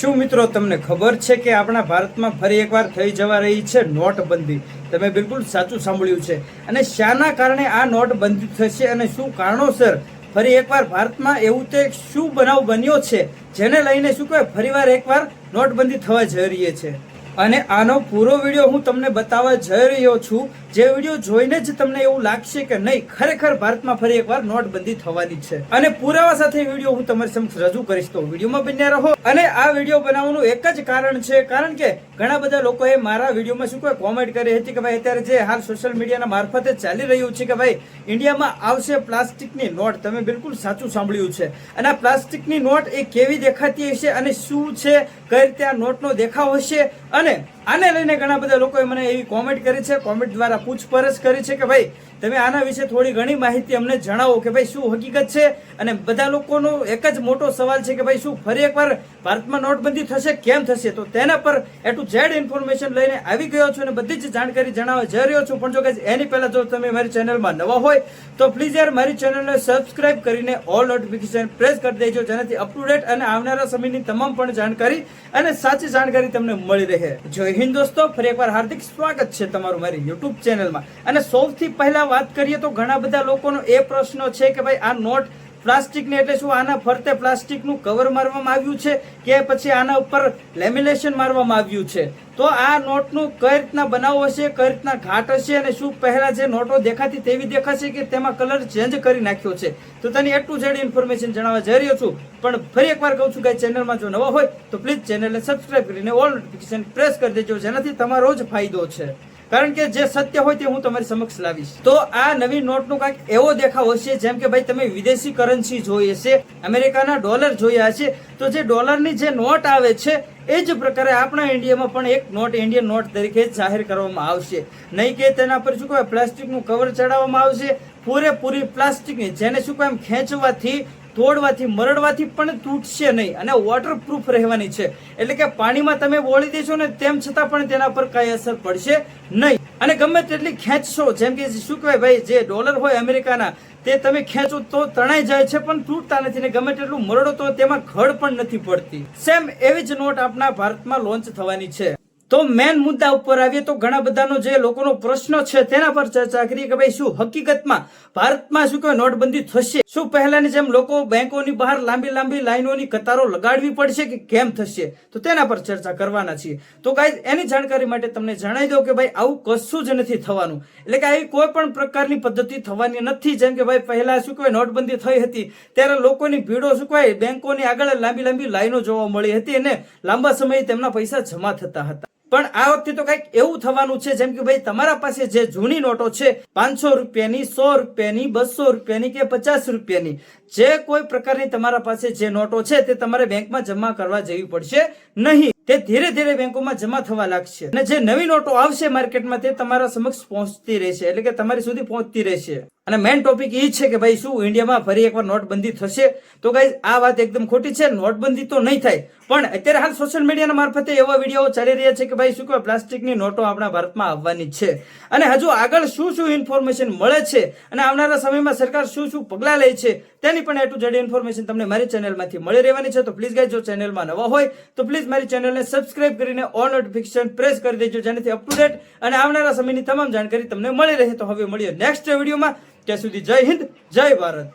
શું મિત્રો તમને ખબર છે કે આપણા ભારતમાં ફરી એકવાર થઈ જવા રહી છે નોટબંધી? તમે બિલકુલ સાચું સાંભળ્યું છે। અને શાના કારણે આ નોટબંધી થશે અને શું કારણોસર ફરી એકવાર ભારતમાં એવું તે શું બનાવ બન્યો છે જેને લઈને શું કહેવાય ફરીવાર એકવાર નોટબંધી થવા જઈ રહી છે। અને આનો પૂરો વિડીયો હું તમને બતાવવા જઈ રહ્યો છું, જે વિડીયો જોઈને જ તમને એવું લાગશે કે નહીં ખરેખર ભારતમાં ફરી એકવાર નોટબંધી થવાની છે। અને પુરાવા સાથે વિડીયો હું તમારી સમક્ષ રજૂ કરીશ, તો વિડીયોમાં બન્યા રહો। અને આ વિડીયો બનાવવાનું એક જ કારણ છે, કારણ કે ઘણા બધા લોકોએ મારા વિડીયોમાં શું કોઈ કોમેન્ટ કરી હતી કે ભાઈ અત્યારે જે હાલ સોશિયલ મીડિયાના મારફતે ચાલી રહ્યું છે કે ભાઈ ઇન્ડિયામાં આવશે પ્લાસ્ટિકની નોટ। તમે બિલકુલ સાચું સાંભળ્યું છે। અને આ પ્લાસ્ટિકની નોટ એ કેવી દેખાતી હશે અને શું છે, કઈ રીતે આ નોટનો દેખાવ હશે, અને આને લઈને ઘણા બધા લોકોએ મને એવી કોમેન્ટ કરી છે, કોમેન્ટ દ્વારા પૂછપરછ કરી છે કે ભાઈ તમે આના વિશે થોડી ઘણી માહિતી અમને જણાવો કે ભાઈ શું હકીકત છે। અને બધા લોકોનો એક જ મોટો સવાલ છે કે ભાઈ શું ફરી એકવાર ભારતમાં નોટબંધી થશે, કેમ થશે? તો તેના પર એ ટુ ઝેડ ઇન્ફોર્મેશન લઈને આવી ગયો છું અને બધી જ જાણકારી જણાવવા જઈ રહ્યો છું। પણ જો કે એની પહેલા જો તમે મારી ચેનલમાં નવા હોય તો પ્લીઝ યાર મારી ચેનલને સબસ્ક્રાઇબ કરીને ઓલ નોટિફિકેશન પ્રેસ કરી દેજો, જેનાથી અપ ટુ ડેટ અને આવનારા સમયની તમામ પણ જાણકારી અને સાચી જાણકારી તમને મળી રહે। જય હિન્દ દોસ્તો, ફરી એકવાર હાર્દિક સ્વાગત છે તમારું મારી યુટ્યુબ ચેનલમાં। અને સૌથી પહેલા વાત કરીએ તો ઘણા બધા લોકોનો એ પ્રશ્ન છે કે ભાઈ આ નોટ પ્લાસ્ટિકની એટલે શું આના ફરતે પ્લાસ્ટિકનું કવર મારવામાં આવ્યું છે કે પછી આના ઉપર લેમિનેશન મારવામાં આવ્યું છે? તો આ નોટનું કઈ રીતના બનાવ હશે, કઈ રીતના ઘાટ હશે, અને શું પહેલા જે નોટો દેખાતી તેવી દેખાશે કે તેમાં કલર ચેન્જ કરી નાખ્યો છે? તો તેની એ ટુ ઝેડ ઇન્ફોર્મેશન જણાવવા જઈ રહ્યો છું। પણ ફરી એકવાર કહું છું કે ચેનલમાં જો નવા હોય તો પ્લીઝ ચેનલને સબસ્ક્રાઇબ કરીને ઓલ નોટિફિકેશન પ્રેસ કરી દેજો, જેનાથી તમારો જ ફાયદો છે। કારણ કે જે સત્ય હોય તે હું તમારી સમક્ષ લાવીશ। તો આ નવી નોટનો કંઈક એવો દેખાવ હશે જેમ કે ભાઈ તમે વિદેશી કરન્સી જોઈ હશે, અમેરિકાના ડોલર જોયા હશે, તો જે ડોલરની જે નોટ આવે છે એ જ પ્રકારે આપણા ઇન્ડિયામાં પણ એક નોટ ઇન્ડિયન નોટ તરીકે જાહેર કરવામાં આવશે। નહીં કે તેના પર શું કહેવાય પ્લાસ્ટિકનું કવર ચડાવવામાં આવશે, પૂરેપૂરી પ્લાસ્ટિકની, જેને શું કહેવાય ખેંચવાથી તોડવાથી મરડવાથી પણ તૂટશે નહીં અને વોટરપ્રૂફ રહેવાની છે। એટલે કે પાણીમાં તમે બોળી દેશો ને તેમ છતાં પણ તેના પર કઈ અસર પડશે નહીં। અને ગમે તેટલી ખેંચશો, જેમ કે શું કહેવાય ભાઈ જે ડોલર હોય અમેરિકાના તે તમે ખેંચો તો તણાઈ જાય છે પણ તૂટતા નથી, ને ગમે તેટલું મરડો તો તેમાં ઘડ પણ નથી પડતી। સેમ એવી જ નોટ આપણા ભારતમાં લોન્ચ થવાની છે। તો મેન મુદ્દા ઉપર આવીએ તો ઘણા બધાનો જે લોકોનો પ્રશ્ન છે તેના પર ચર્ચા કરીએ કે ભાઈ શું હકીકતમાં ભારતમાં શું કહેવાય નોટબંધી થશે? શું પહેલાની જેમ લોકો બેંકોની બહાર લાંબી લાંબી લાઈનોની કતારો લગાડવી પડશે કે કેમ થશે? તો તેના પર ચર્ચા કરવાના છીએ। તો ગાઈઝ એની જાણકારી માટે તમને જણાવી દઉં કે ભાઈ આવું કશું જ નથી થવાનું। એટલે કે આવી કોઈ પણ પ્રકારની પદ્ધતિ થવાની નથી। જેમ કે ભાઈ પહેલા શું કહેવાય નોટબંધી થઈ હતી ત્યારે લોકોની ભીડો શું કહેવાય બેંકોની આગળ લાંબી લાંબી લાઈનો જોવા મળી હતી અને લાંબા સમયે તેમના પૈસા જમા થતા હતા। પણ આ વખતે તો કઈક એવું થવાનું છે જેમ કે ભાઈ તમારા પાસે જે જૂની નોટો છે 500 રૂપિયાની, 100 રૂપિયાની, 200 રૂપિયાની કે 50 રૂપિયાની, જે કોઈ પ્રકારની તમારા પાસે જે નોટો છે તે તમારે બેંકમાં જમા કરવા જવી પડશે નહીં। તે ધીરે ધીરે બેંકોમાં જમા થવા લાગશે અને જે નવી નોટો આવશે માર્કેટમાં તે તમારા સમક્ષ પહોંચતી રહેશે, એટલે કે તમારી સુધી પહોંચતી રહેશે। અને મેઇન ટોપિક એ છે કે ભાઈ શું ઇન્ડિયામાં ફરી એકવાર નોટબંધી થશે? તો ગાઈઝ આ વાત એકદમ ખોટી છે। નોટબંધી તો નહીં થાય, પણ અત્યારે હાલ સોશિયલ મીડિયાના મારફતે એવા વિડીયો ચાલી રહ્યા છે કે ભાઈ શું કહેવાય પ્લાસ્ટિકની નોટો આપણા ભારતમાં આવવાની છે। અને હજુ આગળ શું શું ઇન્ફોર્મેશન મળે છે અને આવનારા સમયમાં સરકાર શું શું પગલાં લે છે તેની પણ એ ટુ ઝેડ ઇન્ફોર્મેશન તમને મારી ચેનલમાંથી મળી રહેવાની છે। તો પ્લીઝ ગાઈઝ જો ચેનલમાં નવા હોય તો પ્લીઝ મારી ચેનલને સબસ્ક્રાઇબ કરીને ઓલ નોટિફિકેશન પ્રેસ કરી દેજો, જેનાથી અપ ટુ ડેટ અને આવનારા સમયની તમામ જાણકારી તમને મળી રહે। તો હવે મળીએ નેક્સ્ટ વિડીયોમાં, ત્યાં સુધી જય હિન્દ, જય ભારત।